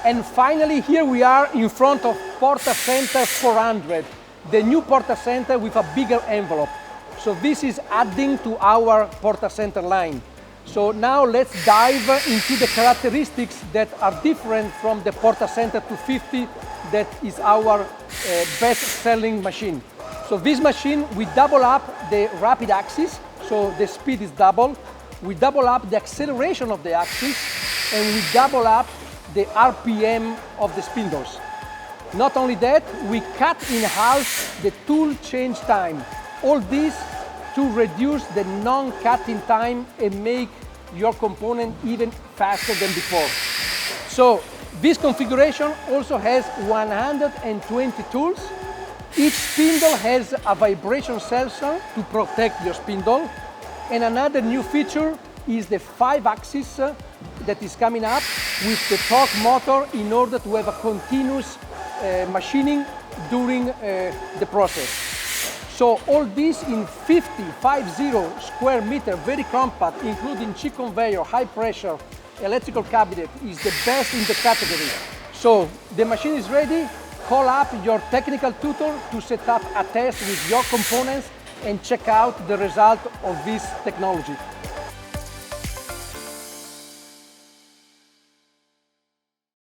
And finally, here we are in front of PORTACENTER 400, the new PORTACENTER with a bigger envelope. So this is adding to our PORTACENTER line. So now let's dive into the characteristics that are different from the PORTACENTER 250 that is our best-selling machine. So this machine, we double up the rapid axis, so the speed is double. We double up the acceleration of the axis, and we double up the RPM of the spindles. Not only that, we cut in half the tool change time. All this to reduce the non-cutting time and make your component even faster than before. So this configuration also has 120 tools. Each spindle has a vibration sensor to protect your spindle. And another new feature is the 5-axis that is coming up with the torque motor in order to have a continuous machining during the process. So all this in 50 square meter, very compact, including chip conveyor, high pressure, electrical cabinet, is the best in the category. So the machine is ready. Call up your technical tutor to set up a test with your components and check out the result of this technology.